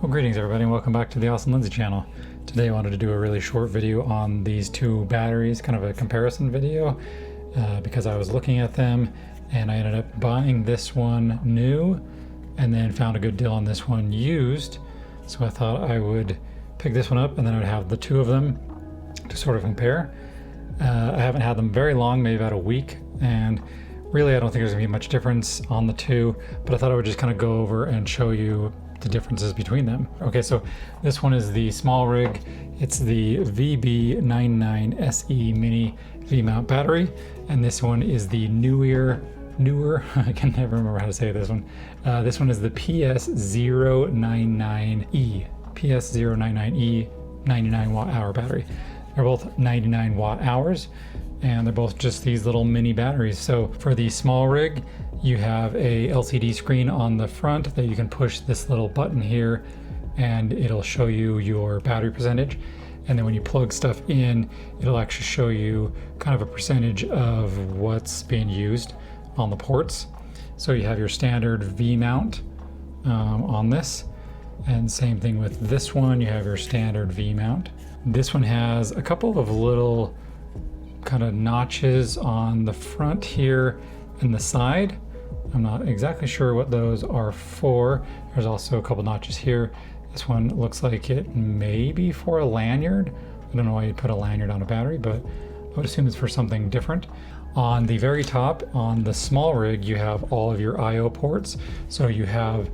Well, greetings everybody and welcome back to the Awesome Lindsay channel. Today I wanted to do a really short video on these two batteries, kind of a comparison video, because I was looking at them and I ended up buying this one new and then found a good deal on this one used. So I thought I would pick this one up and then I'd have the two of them to sort of compare. I haven't had them very long, maybe about a week, and really I don't think there's gonna be much difference on the two, but I thought I would just kind of go over and show you the differences between them. Okay, so this one is the SmallRig. It's the VB99 SE mini Vmount battery, and this one is the newer I can never remember how to say this one. This one is the PS099E. PS099E 99 watt hour battery. They're both 99 watt hours, and they're both just these little mini batteries. So for the SmallRig, you have a LCD screen on the front that you can push this little button here and it'll show you your battery percentage. And then when you plug stuff in, it'll actually show you kind of a percentage of what's being used on the ports. So you have your standard Vmount on this, and same thing with this one, you have your standard Vmount. This one has a couple of little kind of notches on the front here and the side. I'm not exactly sure what those are for. There's also a couple notches here. This one looks like it may be for a lanyard. I don't know why you'd put a lanyard on a battery, but I would assume it's for something different. On the very top, on the SmallRig, you have all of your I/O ports. So you have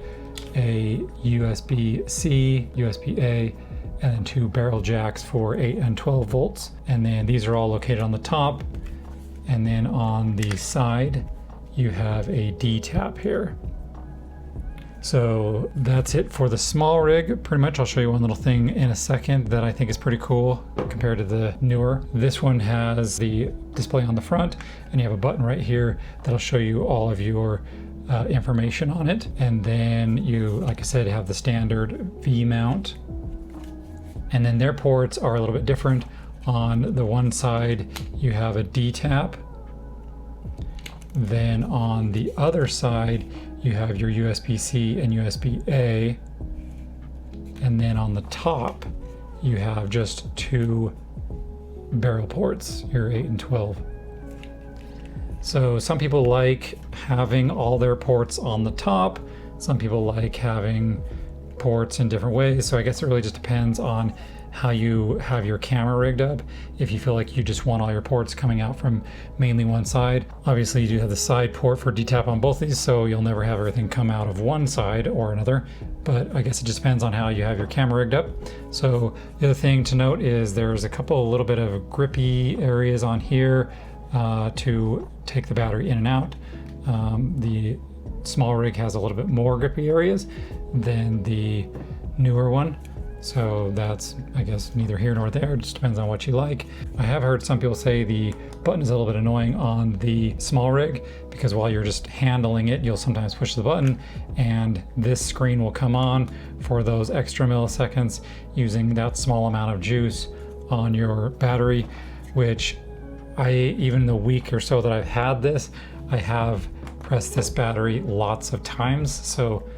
a USB-C, USB-A, and then two barrel jacks for 8 and 12 volts. And then these are all located on the top. And then on the side, you have a D tap here. So that's it for the SmallRig. Pretty much, I'll show you one little thing in a second that I think is pretty cool compared to the newer. This one has the display on the front, and you have a button right here that'll show you all of your information on it. And then you, like I said, have the standard V-mount. And then their ports are a little bit different. On the one side, you have a D tap. Then on the other side, you have your USB-C and USB-A. And then on the top, you have just two barrel ports, your 8 and 12. So some people like having all their ports on the top. Some people like having ports in different ways. So I guess it really just depends on how you have your camera rigged up. If you feel like you just want all your ports coming out from mainly one side. Obviously you do have the side port for DTAP on both these, so you'll never have everything come out of one side or another, but I guess it just depends on how you have your camera rigged up. So the other thing to note is there's a couple little bit of grippy areas on here to take the battery in and out. The SmallRig has a little bit more grippy areas than the newer one. So that's, I guess, neither here nor there. It just depends on what you like. I have heard some people say the button is a little bit annoying on the SmallRig because while you're just handling it, you'll sometimes push the button and this screen will come on for those extra milliseconds using that small amount of juice on your battery, which even the week or so that I've had this, I have pressed this battery lots of times. So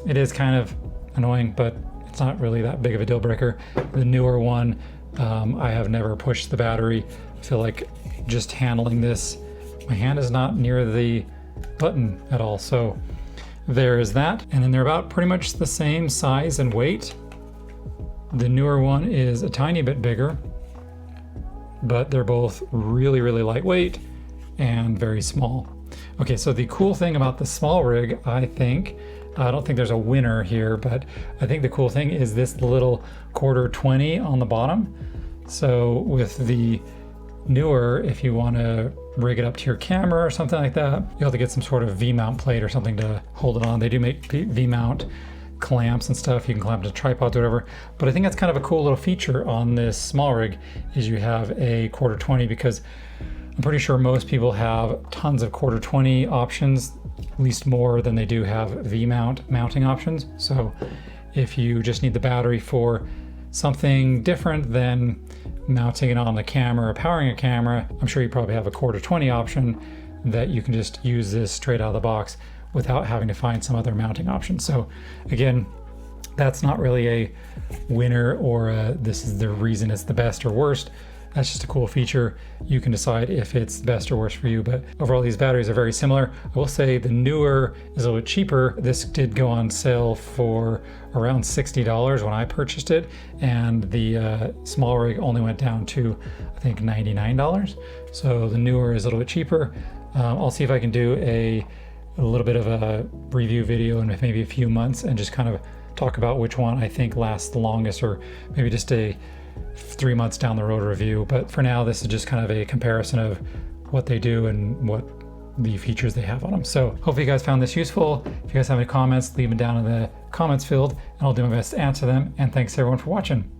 it is kind of annoying, but it's not really that big of a deal breaker. The newer one, I have never pushed the battery. I feel like just handling this, my hand is not near the button at all. So there is that. And then they're about pretty much the same size and weight. The newer one is a tiny bit bigger, but they're both really, really lightweight and very small. Okay, so the cool thing about the SmallRig, I don't think there's a winner here, but I think the cool thing is this little quarter 20 on the bottom. So with the newer, if you want to rig it up to your camera or something like that, you'll have to get some sort of V-mount plate or something to hold it on. They do make V-mount clamps and stuff. You can clamp to tripods or whatever. But I think that's kind of a cool little feature on this SmallRig is you have a quarter 20, because I'm pretty sure most people have tons of quarter 20 options, at least more than they do have V-mount mounting options. So if you just need the battery for something different than mounting it on the camera or powering a camera, I'm sure you probably have a quarter 20 option that you can just use this straight out of the box without having to find some other mounting option. So again, That's not really a winner or this is the reason it's the best or worst. That's just a cool feature. You can decide if it's best or worst for you, but overall these batteries are very similar. I will say the newer is a little bit cheaper. This did go on sale for around $60 when I purchased it, and the SmallRig only went down to, I think, $99. So the newer is a little bit cheaper. I'll see if I can do a little bit of a review video in maybe a few months and just kind of talk about which one I think lasts the longest, or maybe just a 3 months down the road review. But for now, this is just kind of a comparison of what they do and what the features they have on them. So hopefully you guys found this useful. If you guys have any comments, leave them down in the comments field and I'll do my best to answer them. And thanks everyone for watching.